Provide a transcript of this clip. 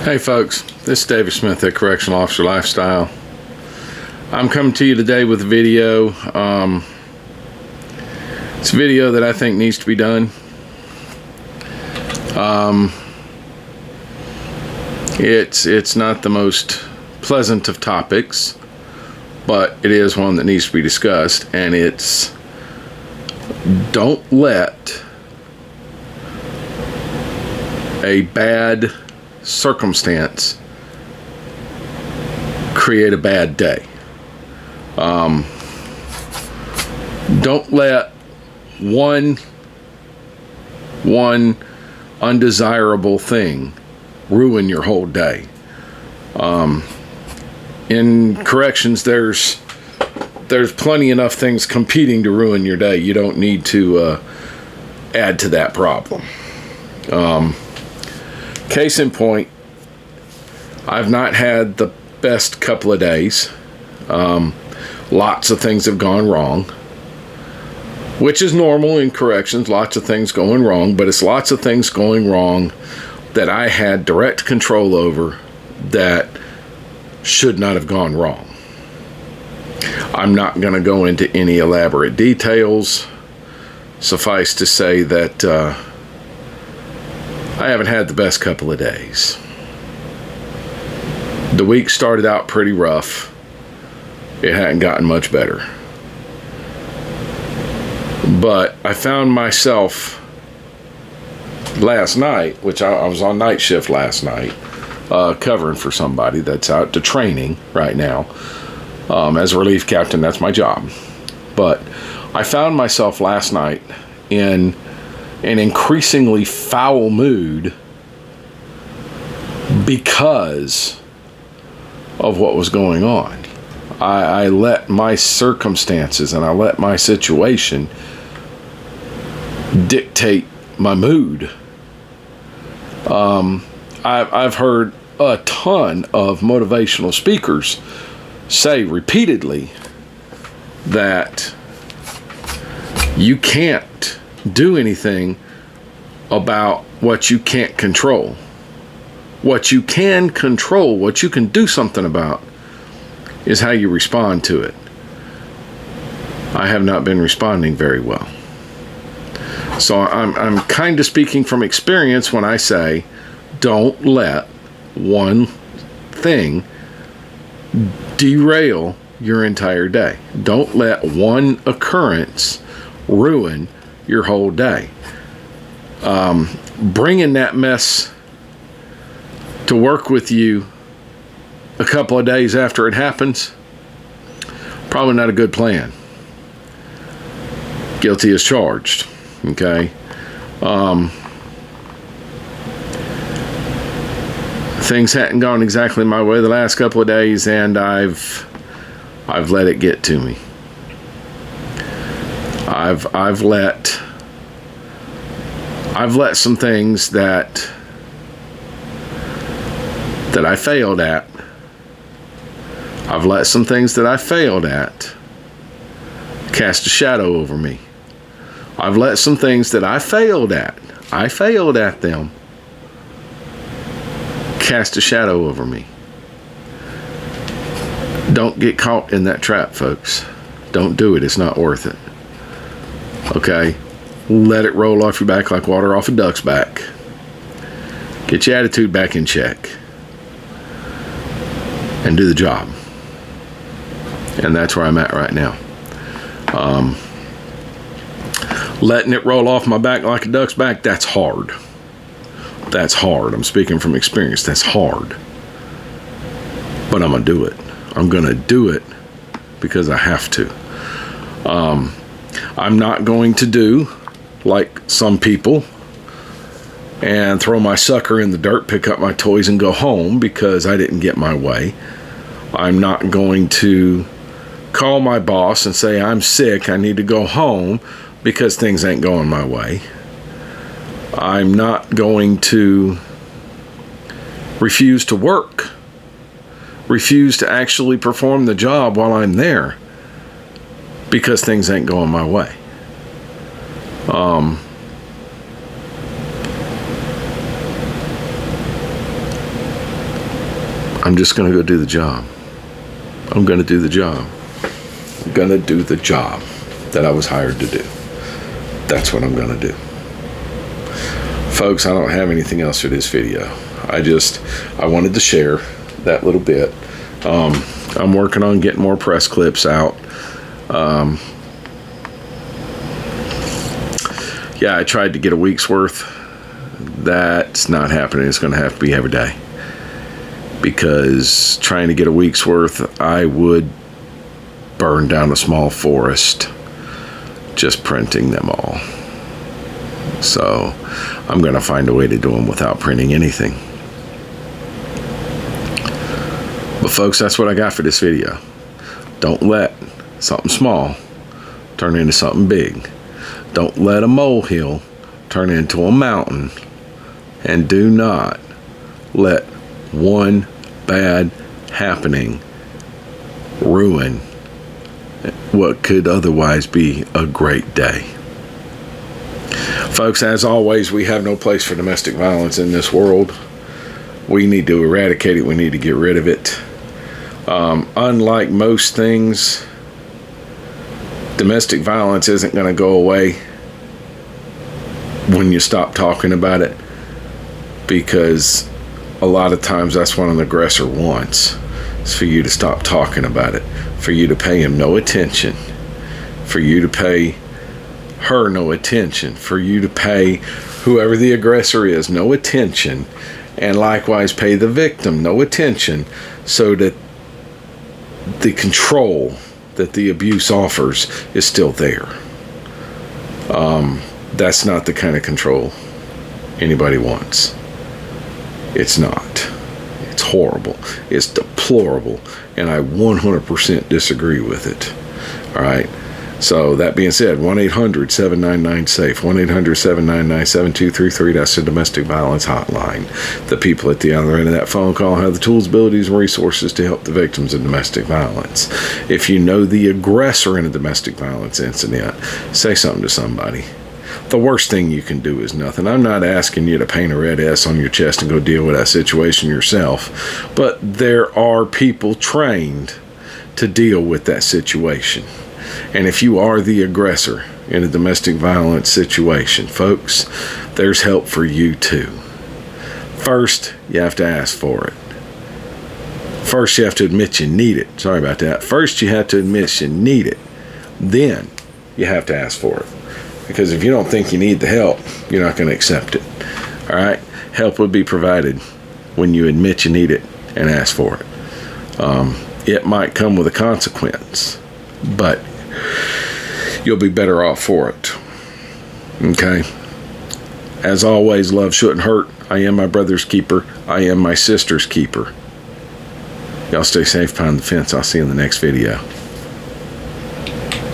Hey folks, this is David Smith at Correctional Officer Lifestyle. I'm coming to you today with a video. It's a video that I think needs to be done. It's not the most pleasant of topics, but it is one that needs to be discussed, and it's don't let a bad circumstance create a bad day. Don't let one undesirable thing ruin your whole day. In corrections, there's plenty enough things competing to ruin your day. You don't need to add to that problem. Case in point, I've not had the best couple of days. Lots of things have gone wrong, which is normal in corrections, lots of things going wrong, but it's lots of things going wrong that I had direct control over that should not have gone wrong. I'm not going to go into any elaborate details. Suffice to say that I haven't had the best couple of days. The week started out pretty rough. It hadn't gotten much better. But I found myself last night, which I was on night shift last night, covering for somebody that's out to training right now. As a relief captain, that's my job. But I found myself last night in an increasingly foul mood because of what was going on. I let my circumstances and I let my situation dictate my mood. I've heard a ton of motivational speakers say repeatedly that you can't do anything about what you can't control. What you can control, what you can do something about, is how you respond to it. I have not been responding very well. So I'm kind of speaking from experience when I say, don't let one thing derail your entire day. Don't let one occurrence ruin your whole day. Bringing that mess to work with you a couple of days after it happens, probably not a good plan. Guilty as charged. Okay. Things hadn't gone exactly my way the last couple of days, and I've let it get to me. I've let some things that I failed at. I've let some things that I failed at cast a shadow over me. I've let some things that I failed at them cast a shadow over me. Don't get caught in that trap, folks. Don't do it. It's not worth it. Okay? Let it roll off your back like water off a duck's back. Get your attitude back in check. And do the job. And that's where I'm at right now. Letting it roll off my back like a duck's back, that's hard. That's hard. I'm speaking from experience. That's hard. But I'm going to do it. I'm going to do it because I have to. I'm not going to do like some people and throw my sucker in the dirt, pick up my toys, and go home because I didn't get my way. I'm not going to call my boss and say, I'm sick, I need to go home because things ain't going my way. I'm not going to refuse to work, refuse to actually perform the job while I'm there because things ain't going my way. I'm just going to go do the job. I'm going to do the job. I'm going to do the job that I was hired to do. That's what I'm going to do. Folks, I don't have anything else for this video. I wanted to share that little bit. I'm working on getting more press clips out. Yeah, I tried to get a week's worth. That's not happening. It's going to have to be every day. Because trying to get a week's worth, I would burn down a small forest just printing them all. So I'm going to find a way to do them without printing anything. But folks, that's what I got for this video. Don't let something small turn into something big. Don't let a molehill turn into a mountain. And do not let one bad happening ruin what could otherwise be a great day. Folks, as always, we have no place for domestic violence in this world. We need to eradicate it. We need to get rid of it. Unlike most things, domestic violence isn't going to go away when you stop talking about it, because a lot of times that's what an aggressor wants, is for you to stop talking about it, for you to pay him no attention, for you to pay her no attention, for you to pay whoever the aggressor is no attention, and likewise pay the victim no attention, so that the control that the abuse offers is still there. That's not the kind of control anybody wants. It's not. It's horrible. It's deplorable. And I 100% disagree with it. All right. So that being said, 1-800-799-SAFE, 1-800-799-7233. That's the domestic violence hotline. The people at the other end of that phone call have the tools, abilities, and resources to help the victims of domestic violence. If you know the aggressor in a domestic violence incident, say something to somebody. The worst thing you can do is nothing. I'm not asking you to paint a red S on your chest and go deal with that situation yourself, but there are people trained to deal with that situation. And if you are the aggressor in a domestic violence situation, folks, there's help for you too. First, you have to ask for it. First, you have to admit you need it. Sorry about that. First, you have to admit you need it. Then, you have to ask for it. Because if you don't think you need the help, you're not going to accept it. All right? Help will be provided when you admit you need it and ask for it. It might come with a consequence, but you'll be better off for it. Okay? As always, love shouldn't hurt. I am my brother's keeper. I am my sister's keeper. Y'all stay safe behind the fence. I'll see you in the next video.